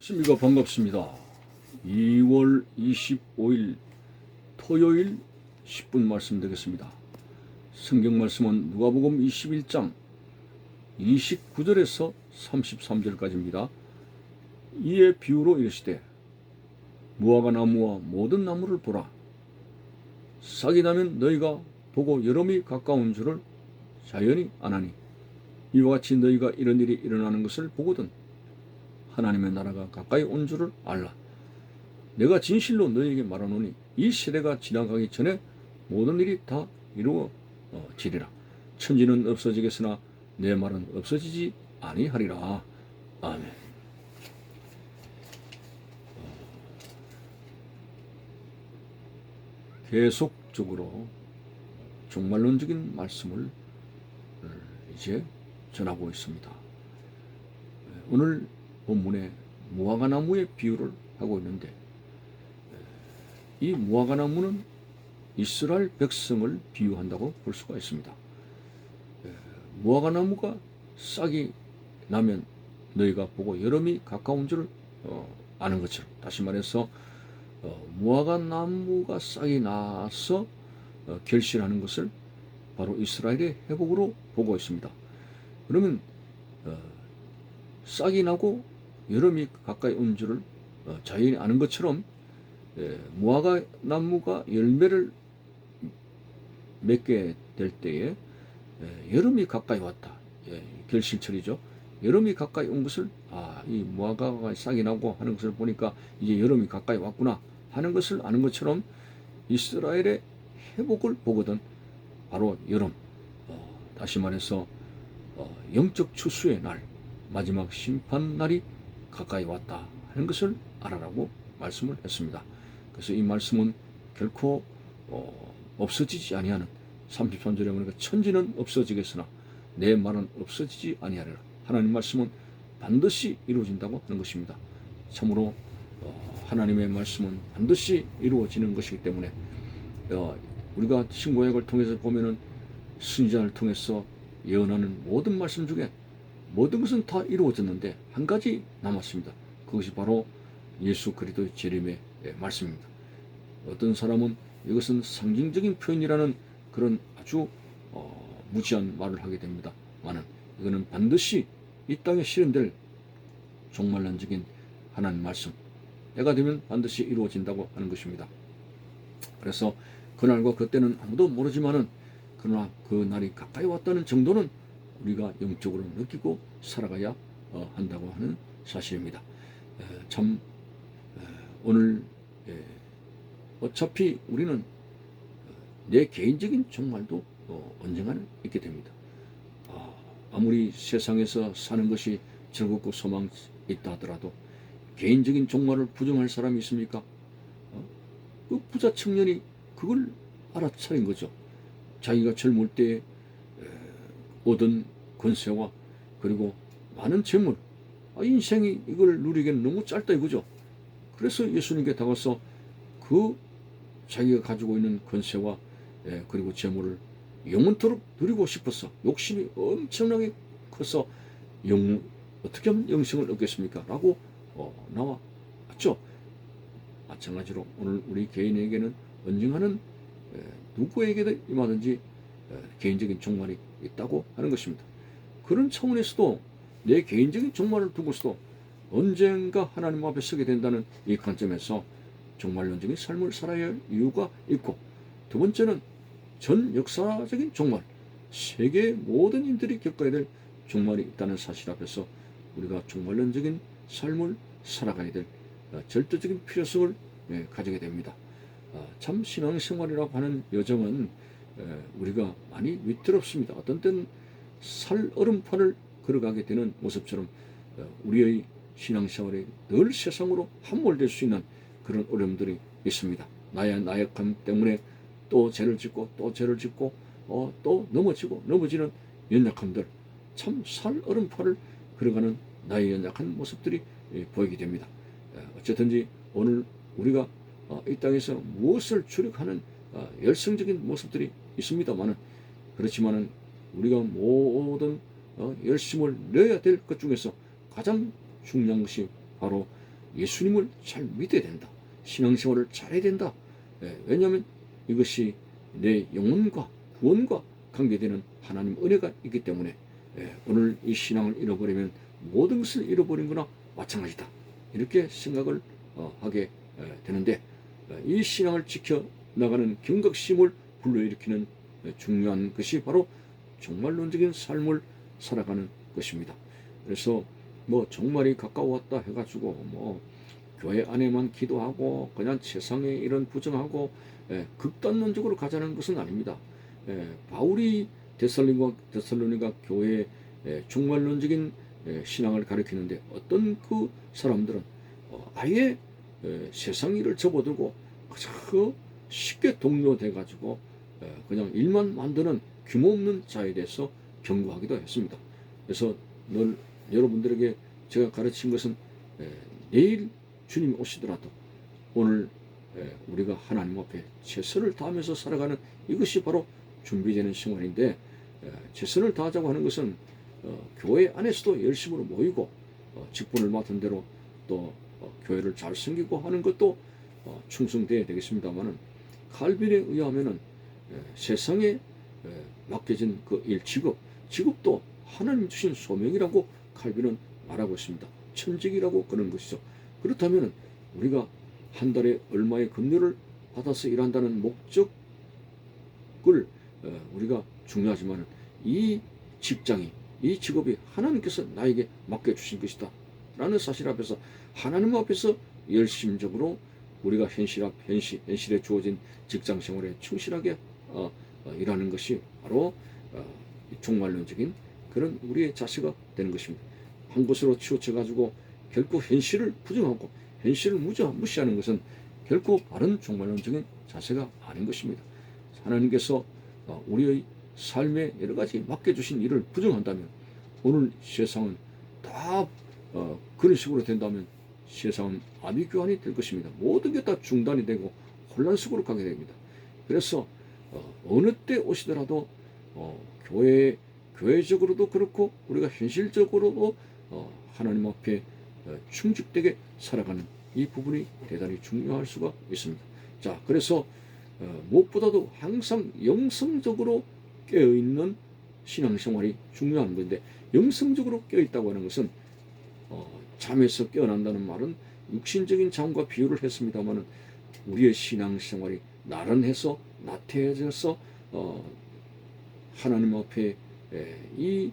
안녕하십니까. 반갑습니다. 2월 25일 토요일 10분 말씀 되겠습니다. 성경 말씀은 누가복음 21장 29절에서 33절까지입니다. 이에 비유로 이르시되 무화과 나무와 모든 나무를 보라. 싹이 나면 너희가 보고 여름이 가까운 줄을 자연히 아나니 이와 같이 너희가 이런 일이 일어나는 것을 보거든 하나님의 나라가 가까이 온 줄을 알라. 내가 진실로 너희에게 말하노니 이 세대가 지나가기 전에 모든 일이 다 이루어지리라. 천지는 없어지겠으나 내 말은 없어지지 아니하리라. 아멘. 계속적으로 종말론적인 말씀을 이제 전하고 있습니다. 오늘 본문에 무화과 나무의 비유를 하고 있는데, 이 무화과 나무는 이스라엘 백성을 비유한다고 볼 수가 있습니다. 무화과 나무가 싹이 나면 너희가 보고 여름이 가까운 줄 아는 것처럼, 다시 말해서 무화과 나무가 싹이 나서 결실하는 것을 바로 이스라엘의 회복으로 보고 있습니다. 그러면 싹이 나고 여름이 가까이 온 줄을 자연히 아는 것처럼 무화과 나무가 열매를 맺게 될 때에 여름이 가까이 왔다. 결실철이죠. 여름이 가까이 온 것을 이 무화과가 싹이 나고 하는 것을 보니까 이제 여름이 가까이 왔구나 하는 것을 아는 것처럼 이스라엘의 회복을 보거든 바로 여름, 다시 말해서 영적 추수의 날, 마지막 심판 날이 가까이 왔다 하는 것을 알아라고 말씀을 했습니다. 그래서 이 말씀은 결코 없어지지 아니하는, 33절에 보니까 천지는 없어지겠으나 내 말은 없어지지 아니하리라. 하나님 말씀은 반드시 이루어진다고 하는 것입니다. 참으로 하나님의 말씀은 반드시 이루어지는 것이기 때문에 우리가 신구약을 통해서 보면은 선지자를 통해서 예언하는 모든 말씀 중에 모든 것은 다 이루어졌는데 한 가지 남았습니다. 그것이 바로 예수 그리스도의 재림의 말씀입니다. 어떤 사람은 이것은 상징적인 표현이라는 그런 아주 무지한 말을 하게 됩니다. 많은 이거는 반드시 이 땅에 실현될 종말론적인 하나님 말씀, 때가 되면 반드시 이루어진다고 하는 것입니다. 그래서 그날과 그때는 아무도 모르지만은 그러나 그 날이 가까이 왔다는 정도는 우리가 영적으로 느끼고 살아가야 한다고 하는 사실입니다. 참 오늘 어차피 우리는 내 개인적인 종말도 언젠가는 있게 됩니다. 아무리 세상에서 사는 것이 즐겁고 소망이 있다 하더라도 개인적인 종말을 부정할 사람이 있습니까? 그 부자 청년이 그걸 알아차린 거죠. 자기가 젊을 때 얻은 권세와 그리고 많은 재물, 인생이 이걸 누리기에는 너무 짧다 이거죠. 그래서 예수님께 다가서 그 자기가 가지고 있는 권세와 그리고 재물을 영원토록 누리고 싶어서 욕심이 엄청나게 커서 어떻게 하면 영생을 얻겠습니까? 라고 나와왔죠. 마찬가지로 오늘 우리 개인에게는 언젠가는 누구에게도 임하든지 개인적인 종말이 있다고 하는 것입니다. 그런 차원에서도 내 개인적인 종말을 두고서도 언젠가 하나님 앞에 서게 된다는 이 관점에서 종말론적인 삶을 살아야 할 이유가 있고, 두 번째는 전 역사적인 종말, 세계의 모든 인들이 겪어야 될 종말이 있다는 사실 앞에서 우리가 종말론적인 삶을 살아가야 될 절대적인 필요성을 가지게 됩니다. 참 신앙생활이라고 하는 여정은 우리가 많이 위태롭습니다. 어떤 때는 살얼음판을 걸어가게 되는 모습처럼 우리의 신앙생활이 늘 세상으로 함몰될 수 있는 그런 어려움들이 있습니다. 나의 나약함 때문에 또 죄를 짓고 또 죄를 짓고 또 넘어지는 연약함들, 참 살얼음판을 걸어가는 나의 연약한 모습들이 보이게 됩니다. 어쨌든지 오늘 우리가 이 땅에서 무엇을 주력하는 열성적인 모습들이 있습니다만은, 그렇지만은 우리가 모든 열심을 내야 될 것 중에서 가장 중요한 것이 바로 예수님을 잘 믿어야 된다. 신앙생활을 잘해야 된다. 왜냐하면 이것이 내 영혼과 구원과 관계되는 하나님 은혜가 있기 때문에 오늘 이 신앙을 잃어버리면 모든 것을 잃어버린 거나 마찬가지다. 이렇게 생각을 하게 되는데, 이 신앙을 지켜나가는 경각심을 불러일으키는 중요한 것이 바로 종말론적인 삶을 살아가는 것입니다. 그래서 뭐 종말이 가까웠다 해가지고 교회 안에만 기도하고 그냥 세상에 이런 부정하고 극단론적으로 가자는 것은 아닙니다. 바울이 데살로니가 교회의 종말론적인 신앙을 가르치는데, 어떤 그 사람들은 아예 세상 일을 접어들고 그 쉽게 동료돼가지고 그냥 일만 만드는 규모 없는 자에 대해서 경고하기도 했습니다. 그래서 늘 여러분들에게 제가 가르친 것은 내일 주님이 오시더라도 오늘 우리가 하나님 앞에 최선을 다하면서 살아가는 이것이 바로 준비되는 생활인데, 최선을 다하자고 하는 것은 교회 안에서도 열심으로 모이고 직분을 맡은 대로 또 교회를 잘 섬기고 하는 것도 충성되어야 되겠습니다만은, 칼빈에 의하면은 세상에 맡겨진 그 일, 직업도 하나님 주신 소명이라고 칼빈은 말하고 있습니다. 천직이라고 그런 것이죠. 그렇다면 우리가 한 달에 얼마의 급료를 받아서 일한다는 목적을 우리가 중요하지만, 이 직장이, 이 직업이 하나님께서 나에게 맡겨주신 것이다 라는 사실 앞에서, 하나님 앞에서 열심적으로 우리가 현실에 주어진 직장 생활에 충실하게 일하는 것이 바로 종말론적인 그런 우리의 자세가 되는 것입니다. 한 곳으로 치우쳐 가지고 결코 현실을 부정하고 현실을 무시하는 것은 결코 바른 종말론적인 자세가 아닌 것입니다. 하나님께서 우리의 삶에 여러 가지 맡겨주신 일을 부정한다면, 오늘 세상은 다 그런 식으로 된다면 세상은 아비규환이 될 것입니다. 모든 게 다 중단이 되고 혼란 속으로 가게 됩니다. 그래서 어느 때 오시더라도 교회적으로도 그렇고 우리가 현실적으로도 하나님 앞에 충직되게 살아가는 이 부분이 대단히 중요할 수가 있습니다. 자, 그래서 무엇보다도 항상 영성적으로 깨어있는 신앙생활이 중요한 건데, 영성적으로 깨어있다고 하는 것은 잠에서 깨어난다는 말은 육신적인 잠과 비유를 했습니다만, 우리의 신앙생활이 나른해서 나태해져서 하나님 앞에 이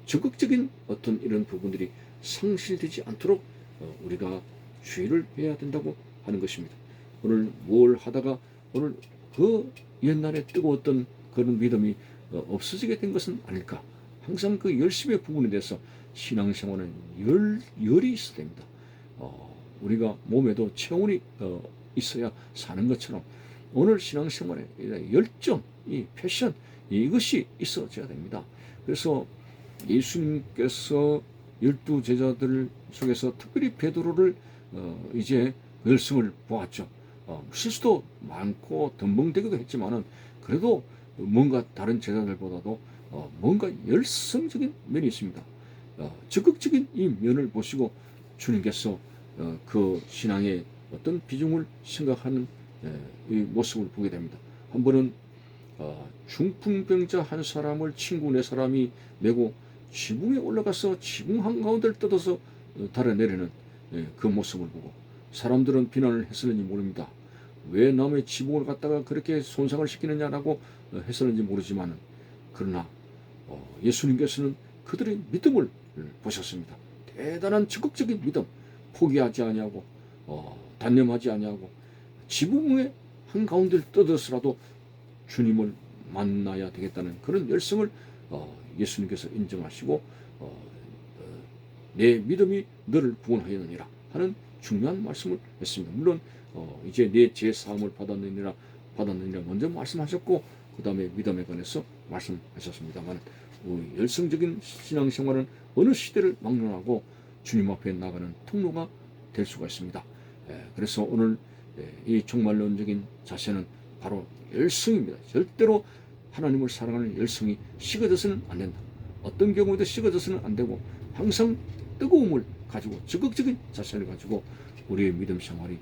적극적인 어떤 이런 부분들이 상실되지 않도록 우리가 주의를 해야 된다고 하는 것입니다. 오늘 뭘 하다가 오늘 그 옛날에 뜨거웠던 그런 믿음이 없어지게 된 것은 아닐까. 항상 그 열심의 부분에 대해서 신앙생활은 열이 있어야 됩니다. 우리가 몸에도 체온이 있어야 사는 것처럼 오늘 신앙생활에 열정, 이 패션, 이것이 있어져야 됩니다. 그래서 예수님께서 12제자들 속에서 특별히 베드로를 이제 열성을 보았죠. 실수도 많고 덤벙대기도 했지만은 그래도 뭔가 다른 제자들보다도 뭔가 열성적인 면이 있습니다. 적극적인 이 면을 보시고 주님께서 그 신앙의 어떤 비중을 생각하는 이 모습을 보게 됩니다. 한 번은 중풍병자 한 사람을 친구 네 사람이 메고 지붕에 올라가서 지붕 한가운데를 뜯어서 달아내리는 그 모습을 보고 사람들은 비난을 했을는지 모릅니다. 왜 남의 지붕을 갖다가 그렇게 손상을 시키느냐라고 했었는지 모르지만, 그러나 예수님께서는 그들의 믿음을 보셨습니다. 대단한 적극적인 믿음, 포기하지 아니하고 단념하지 아니하고 지붕의 한가운데를 뜯어서라도 주님을 만나야 되겠다는 그런 열성을 예수님께서 인정하시고 내 믿음이 너를 구원하였느니라 하는 중요한 말씀을 했습니다. 물론 이제 내 제사함을 받았느니라 먼저 말씀하셨고 그 다음에 믿음에 관해서 말씀하셨습니다만, 열성적인 신앙생활은 어느 시대를 막론하고 주님 앞에 나가는 통로가 될 수가 있습니다. 그래서 오늘 이 종말론적인 자세는 바로 열성입니다. 절대로 하나님을 사랑하는 열성이 식어져서는 안 된다. 어떤 경우에도 식어져서는 안 되고 항상 뜨거움을 가지고 적극적인 자세를 가지고 우리의 믿음 생활이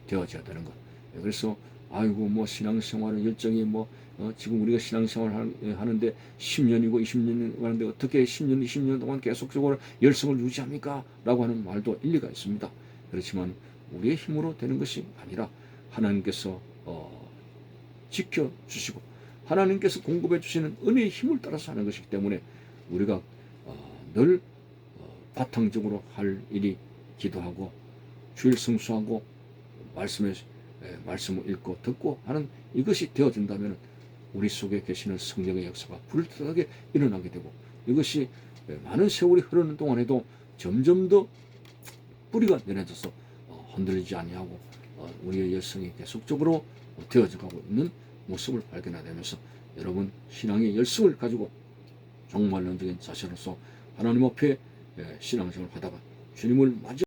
되어져야 되는 것. 그래서 아이고 뭐 신앙생활은 열정이 뭐 지금 우리가 신앙생활 하는데 10년이고 20년이 하는데 어떻게 10년 20년 동안 계속적으로 열성을 유지합니까? 라고 하는 말도 일리가 있습니다. 그렇지만 우리의 힘으로 되는 것이 아니라 하나님께서 지켜주시고 하나님께서 공급해 주시는 은혜의 힘을 따라서 하는 것이기 때문에 우리가 늘 바탕적으로 할 일이 기도하고 주일 성수하고 말씀을 읽고 듣고 하는 이것이 되어진다면 우리 속에 계시는 성령의 역사가 불타게 일어나게 되고 이것이 많은 세월이 흐르는 동안에도 점점 더 뿌리가 내려져서 흔들리지 아니하고 우리의 열성이 계속적으로 되어져 가고 있는 모습을 발견하게 되면서 여러분 신앙의 열성을 가지고 정말론적인 자세로서 하나님 앞에 신앙생활을 하다가 주님을 맞이